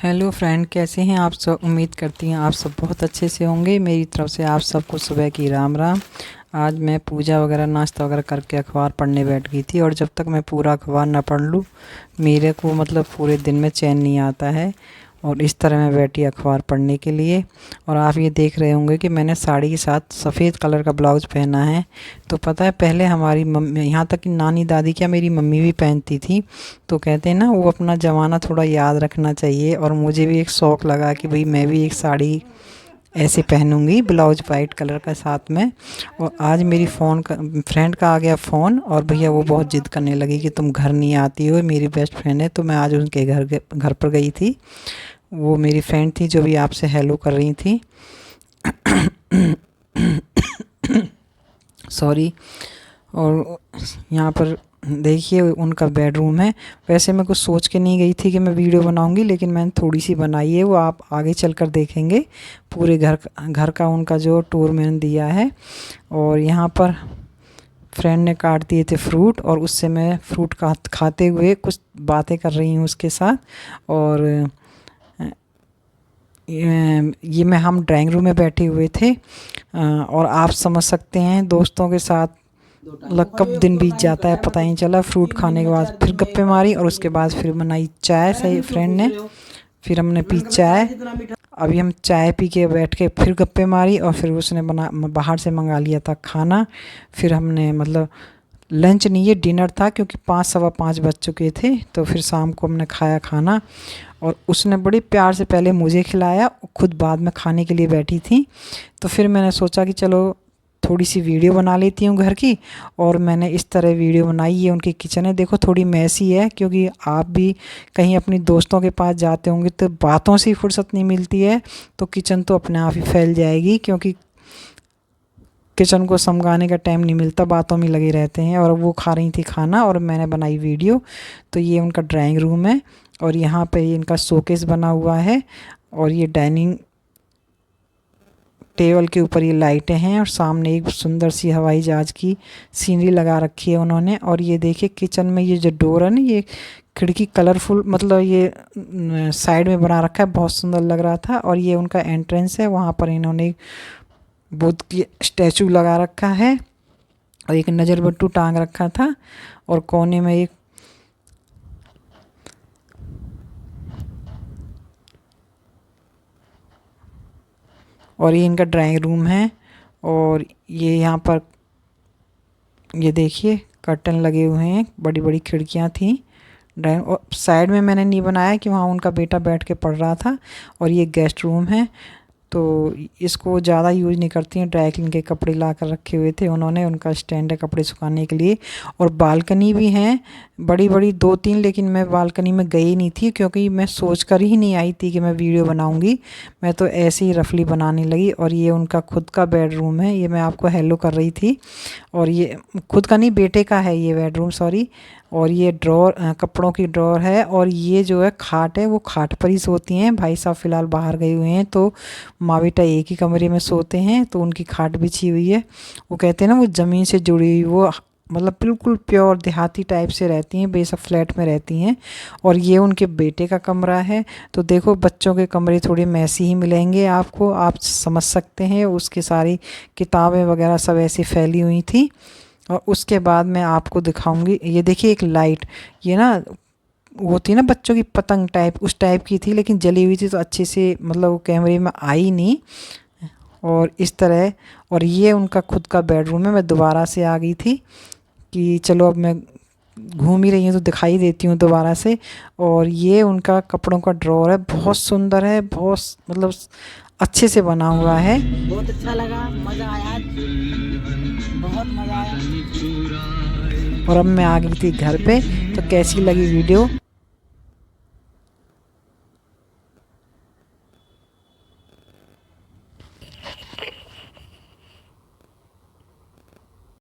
Hello friend, कैसे हैं आप सब। उम्मीद करती हैं आप सब बहुत अच्छे से होंगे। मेरी तरफ से आप सबको सुबह की राम राम। आज मैं पूजा वगैरह नाश्ता वगैरह करके अखबार पढ़ने बैठ गई थी और जब तक मैं पूरा अखबार ना पढ़ लूँ मेरे को मतलब पूरे दिन में चैन नहीं आता है। और इस तरह मैं बैठी अखबार पढ़ने के लिए। और आप ये देख रहे होंगे कि मैंने साड़ी के साथ सफ़ेद कलर का ब्लाउज़ पहना है। तो पता है पहले हमारी मम्मी, यहाँ तक कि नानी दादी क्या मेरी मम्मी भी पहनती थी। तो कहते हैं ना वो अपना ज़माना थोड़ा याद रखना चाहिए। और मुझे भी एक शौक़ लगा कि भाई मैं भी एक साड़ी ऐसे पहनूंगी, ब्लाउज वाइट कलर का साथ में। और आज मेरी फ्रेंड का आ गया फ़ोन और भैया वो बहुत ज़िद करने लगी कि तुम घर नहीं आती हो, मेरी बेस्ट फ्रेंड है। तो मैं आज उनके घर पर गई थी। वो मेरी फ्रेंड थी जो भी आपसे हेलो कर रही थी। सॉरी। और यहाँ पर देखिए उनका बेडरूम है। वैसे मैं कुछ सोच के नहीं गई थी कि मैं वीडियो बनाऊंगी, लेकिन मैंने थोड़ी सी बनाई है, वो आप आगे चलकर देखेंगे। पूरे घर का उनका जो टूर मैंने दिया है। और यहाँ पर फ्रेंड ने काट दिए थे फ्रूट और उससे मैं फ्रूट खाते हुए कुछ बातें कर रही हूँ उसके साथ। और ये मैं हम ड्राइंग रूम में बैठे हुए थे। और आप समझ सकते हैं दोस्तों के साथ मतलब कब दिन बीत जाता है पता ही नहीं चला। फ्रूट खाने के बाद फिर गप्पे मारी और उसके बाद फिर बनाई चाय सही फ्रेंड ने। फिर हमने पी चाय। अभी हम चाय पी के बैठ के फिर गप्पे मारी और फिर उसने बाहर से मंगा लिया था खाना। फिर हमने मतलब लंच नहीं, ये डिनर था क्योंकि 5 सवा 5 बज चुके थे। तो फिर शाम को हमने खाया खाना और उसने बड़ी प्यार से पहले मुझे खिलाया, खुद बाद में खाने के लिए बैठी थी। तो फिर मैंने सोचा कि चलो थोड़ी सी वीडियो बना लेती हूँ घर की। और मैंने इस तरह वीडियो बनाई है। उनकी किचन है, देखो थोड़ी मैसी है क्योंकि आप भी कहीं अपनी दोस्तों के पास जाते होंगे तो बातों से ही फुर्सत नहीं मिलती है। तो किचन तो अपने आप ही फैल जाएगी क्योंकि किचन को समझाने का टाइम नहीं मिलता, बातों में लगे रहते हैं। और वो खा रही थी खाना और मैंने बनाई वीडियो। तो ये उनका ड्राइंग रूम है और यहाँ पे इनका शोकेस बना हुआ है। और ये डाइनिंग टेबल के ऊपर ये लाइटें हैं और सामने एक सुंदर सी हवाई जहाज़ की सीनरी लगा रखी है उन्होंने। और ये देखिए किचन में ये जो डोर है ना, ये खिड़की कलरफुल मतलब ये साइड में बना रखा है, बहुत सुंदर लग रहा था। और ये उनका एंट्रेंस है, वहाँ पर इन्होंने बुद्ध की स्टैचू लगा रखा है और एक नज़रबट्टू टांग रखा था। और कोने में एक और ये इनका ड्राइंग रूम है। और ये यहाँ पर ये देखिए कर्टन लगे हुए हैं, बड़ी बड़ी खिड़कियाँ थी ड्राइंग। और साइड में मैंने नहीं बनाया कि वहाँ उनका बेटा बैठ के पढ़ रहा था। और ये गेस्ट रूम है, तो इसको ज़्यादा यूज़ नहीं करती हैं। ड्राई क्लीन के कपड़े ला कर रखे हुए थे उन्होंने, उनका स्टैंड है कपड़े सुखाने के लिए। और बालकनी भी हैं बड़ी बड़ी 2-3, लेकिन मैं बालकनी में गई नहीं थी क्योंकि मैं सोच कर ही नहीं आई थी कि मैं वीडियो बनाऊंगी। मैं तो ऐसे ही रफली बनाने लगी। और ये उनका खुद का बेडरूम है, ये मैं आपको हेलो कर रही थी। और ये खुद का नहीं, बेटे का है ये बेडरूम, सॉरी। और ये ड्रॉर कपड़ों की ड्रॉर है। और ये जो है खाट है, वो खाट पर ही सोती हैं। भाई साहब फ़िलहाल बाहर गए हुए हैं तो माँ बेटा एक ही कमरे में सोते हैं। तो उनकी खाट बिछी हुई है। वो कहते हैं ना वो ज़मीन से जुड़ी हुई, वो मतलब बिल्कुल प्योर देहाती टाइप से रहती हैं, बेशक फ्लैट में रहती हैं। और ये उनके बेटे का कमरा है। तो देखो बच्चों के कमरे थोड़े मैसी ही मिलेंगे आपको, आप समझ सकते हैं। उसकी सारी किताबें वगैरह सब ऐसी फैली हुई थी। और उसके बाद मैं आपको दिखाऊंगी, ये देखिए एक लाइट, ये ना वो थी ना बच्चों की पतंग टाइप, उस टाइप की थी लेकिन जली हुई थी तो अच्छे से मतलब वो कैमरे में आई नहीं। और इस तरह। और ये उनका खुद का बेडरूम है। मैं दोबारा से आ गई थी कि चलो अब मैं घूम ही रही हूँ तो दिखाई देती हूँ दोबारा से। और ये उनका कपड़ों का ड्रॉर है, बहुत सुंदर है, बहुत मतलब अच्छे से बना हुआ है। बहुत अच्छा लगा, मज़ा आया, बहुत मज़ा आया। और अब मैं आ गई थी घर पे। तो कैसी लगी वीडियो